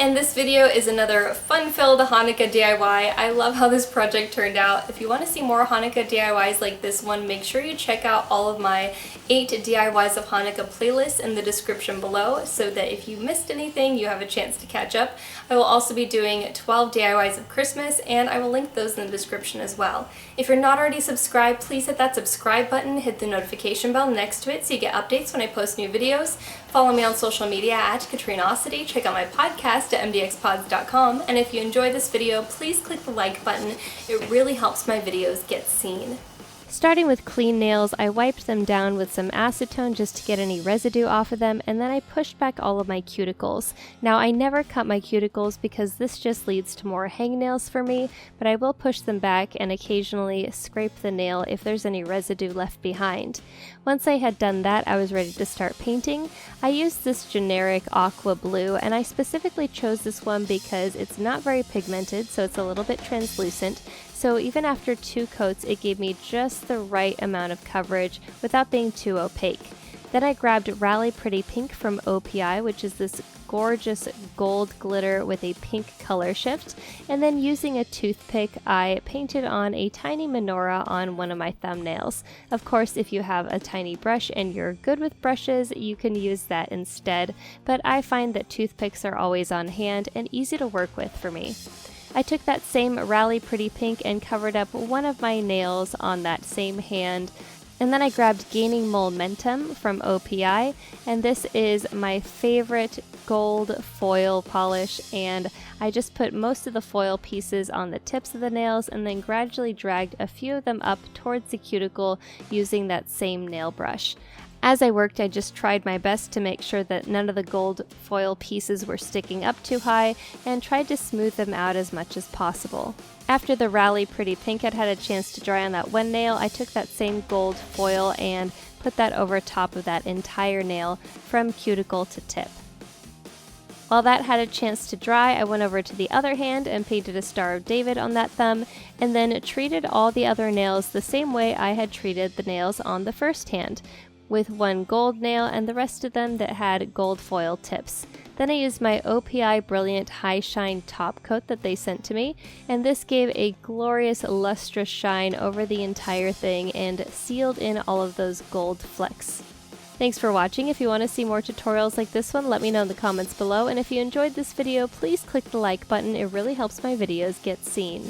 And this video is another fun-filled Hanukkah DIY. I love how this project turned out. If you want to see more Hanukkah DIYs like this one, make sure you check out all of my 8 DIYs of Hanukkah playlists in the description below so that if you missed anything, you have a chance to catch up. I will also be doing 12 DIYs of Christmas, and I will link those in the description as well. If you're not already subscribed, please hit that subscribe button, hit the notification bell next to it so you get updates when I post new videos. Follow me on social media at Katrinaosity, check out my podcast at MDXpods.com, and if you enjoyed this video, please click the like button. It really helps my videos get seen. Starting with clean nails, I wiped them down with some acetone just to get any residue off of them, and then I pushed back all of my cuticles. Now, I never cut my cuticles because this just leads to more hangnails for me, but I will push them back and occasionally scrape the nail if there's any residue left behind. Once I had done that, I was ready to start painting. I used this generic aqua blue, and I specifically chose this one because it's not very pigmented, so it's a little bit translucent. So even after 2 coats, it gave me just the right amount of coverage without being too opaque. Then I grabbed Rally Pretty Pink from OPI, which is this gorgeous gold glitter with a pink color shift, and then using a toothpick, I painted on a tiny menorah on one of my thumbnails. Of course, if you have a tiny brush and you're good with brushes, you can use that instead, but I find that toothpicks are always on hand and easy to work with for me. I took that same Rally Pretty Pink and covered up one of my nails on that same hand. And then I grabbed Gaining Momentum from OPI, and this is my favorite gold foil polish, and I just put most of the foil pieces on the tips of the nails and then gradually dragged a few of them up towards the cuticle using that same nail brush. As I worked, I just tried my best to make sure that none of the gold foil pieces were sticking up too high and tried to smooth them out as much as possible. After the Rally Pretty Pink had a chance to dry on that one nail, I took that same gold foil and put that over top of that entire nail from cuticle to tip. While that had a chance to dry, I went over to the other hand and painted a Star of David on that thumb, and then treated all the other nails the same way I had treated the nails on the first hand, with one gold nail and the rest of them that had gold foil tips. Then I used my OPI Brilliant High Shine top coat that they sent to me, and this gave a glorious lustrous shine over the entire thing and sealed in all of those gold flecks. Thanks for watching. If you want to see more tutorials like this one, let me know in the comments below, and if you enjoyed this video, please click the like button. It really helps my videos get seen.